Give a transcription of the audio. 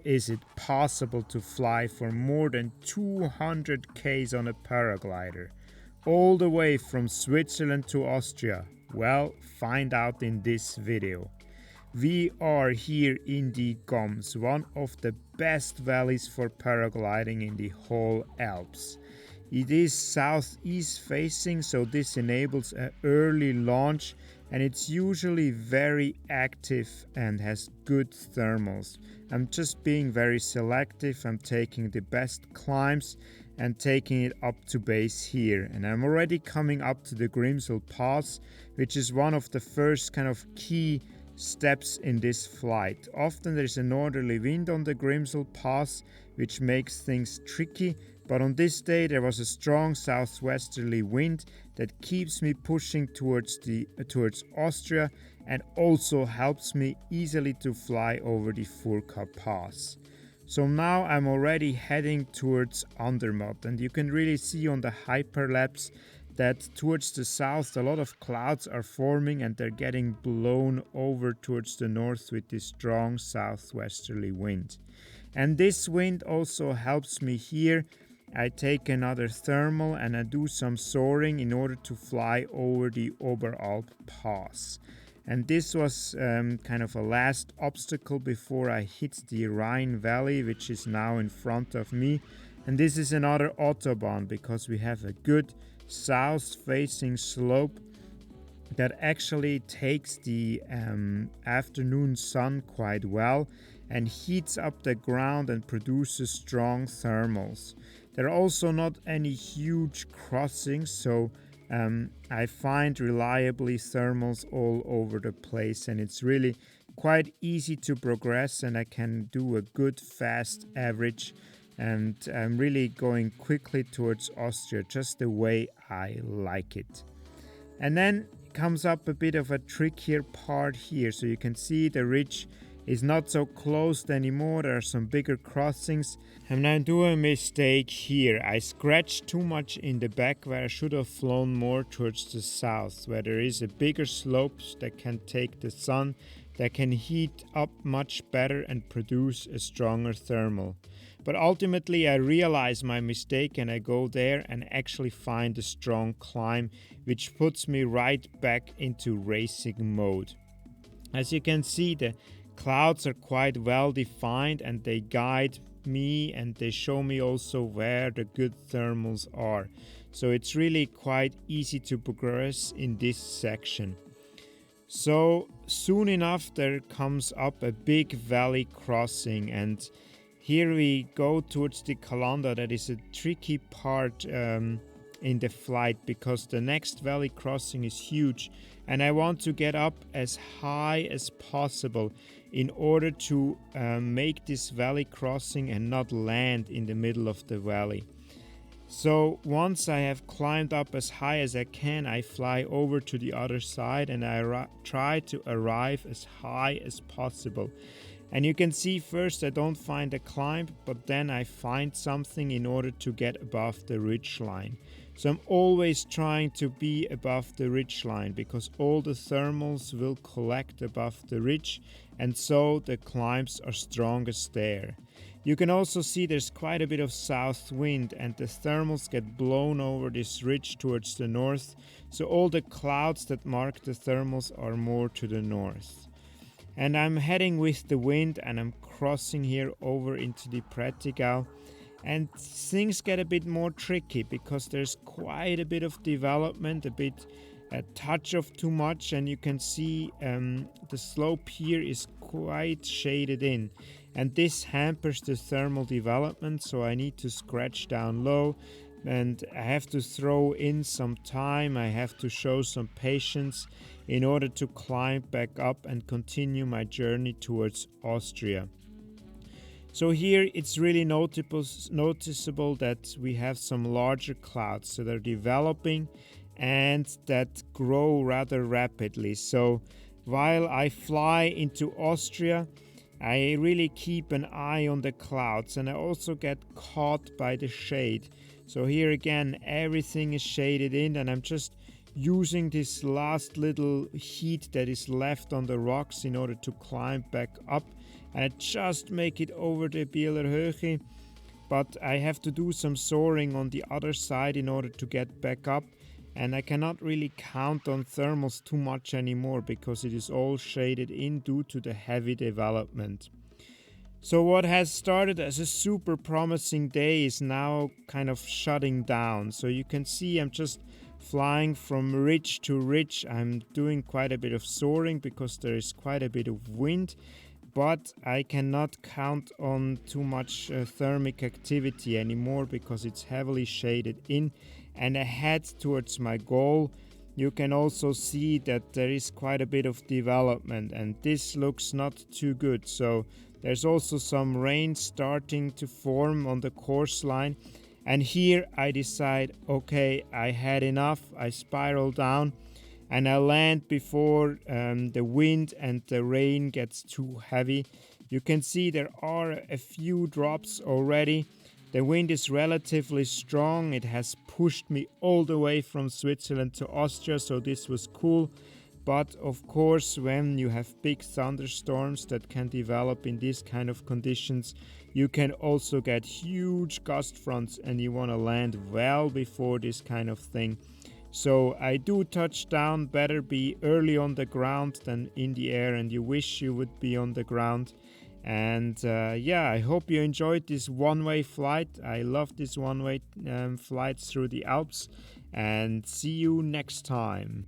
is it possible to fly for more than 200 km on a paraglider, all the way from Switzerland to Austria? Well, find out in this video. We are here in the Goms, one of the best valleys for paragliding in the whole Alps. It is southeast facing, so this enables an early launch, and it's usually very active and has good thermals. I'm just being very selective. I'm taking the best climbs and taking it up to base here. And I'm already coming up to the Grimsel Pass, which is one of the first kind of key steps in this flight. Often there's a northerly wind on the Grimsel Pass, which makes things tricky, but on this day there was a strong southwesterly wind that keeps me pushing towards Austria and also helps me easily to fly over the Furka Pass. So now I'm already heading towards Andermatt, and you can really see on the Hyperlapse that towards the south a lot of clouds are forming and they're getting blown over towards the north with this strong southwesterly wind. And this wind also helps me here. I take another thermal and I do some soaring in order to fly over the Oberalp Pass. And this was kind of a last obstacle before I hit the Rhine Valley, which is now in front of me. And this is another autobahn because we have a good south-facing slope that actually takes the afternoon sun quite well and heats up the ground and produces strong thermals. There are also not any huge crossings, so I find reliably thermals all over the place, and it's really quite easy to progress, and I can do a good fast average, and I'm really going quickly towards Austria just the way I like it. And then comes up a bit of a trickier part here, so you can see the ridge is not so closed anymore. There are some bigger crossings. And I do a mistake here. I scratched too much in the back where I should have flown more towards the south, where there is a bigger slope that can take the sun, that can heat up much better and produce a stronger thermal. But ultimately I realize my mistake and I go there and actually find a strong climb, which puts me right back into racing mode. As you can see, the clouds are quite well defined and they guide me and they show me also where the good thermals are. So it's really quite easy to progress in this section. So soon enough there comes up a big valley crossing, and here we go towards the Calanda. That is a tricky part in the flight because the next valley crossing is huge and I want to get up as high as possible in order to make this valley crossing and not land in the middle of the valley. So once I have climbed up as high as I can, I fly over to the other side and I try to arrive as high as possible. And you can see first I don't find a climb, but then I find something in order to get above the ridge line. So I'm always trying to be above the ridge line because all the thermals will collect above the ridge, and so the climbs are strongest there. You can also see there's quite a bit of south wind and the thermals get blown over this ridge towards the north, so all the clouds that mark the thermals are more to the north. And I'm heading with the wind and I'm crossing here over into the Prättigau, and things get a bit more tricky because there's quite a bit of development, a touch of too much, and you can see the slope here is quite shaded in, and this hampers the thermal development, so I need to scratch down low and I have to throw in some time. I have to show some patience in order to climb back up and continue my journey towards Austria. So here it's really noticeable that we have some larger clouds, so they're developing and that grow rather rapidly. So while I fly into Austria, I really keep an eye on the clouds, and I also get caught by the shade. So here again everything is shaded in, and I'm just using this last little heat that is left on the rocks in order to climb back up and I just make it over the Bielerhöhe, but I have to do some soaring on the other side in order to get back up, and I cannot really count on thermals too much anymore because it is all shaded in due to the heavy development. So what has started as a super promising day is now kind of shutting down. So you can see I'm just flying from ridge to ridge. I'm doing quite a bit of soaring because there is quite a bit of wind, but I cannot count on too much thermic activity anymore because it's heavily shaded in, and I head towards my goal. You can also see that there is quite a bit of development, and this looks not too good. So there's also some rain starting to form on the course line, and here I decide, okay, I had enough. I spiral down and I land before the wind and the rain gets too heavy. You can see there are a few drops already. The wind is relatively strong. It has pushed me all the way from Switzerland to Austria, so this was cool. But of course, when you have big thunderstorms that can develop in these kind of conditions, you can also get huge gust fronts, and you want to land well before this kind of thing. So I do touch down. Better be early on the ground than in the air, and you wish you would be on the ground. And yeah, I hope you enjoyed this one-way flight. I love this one-way flights through the Alps, and see you next time.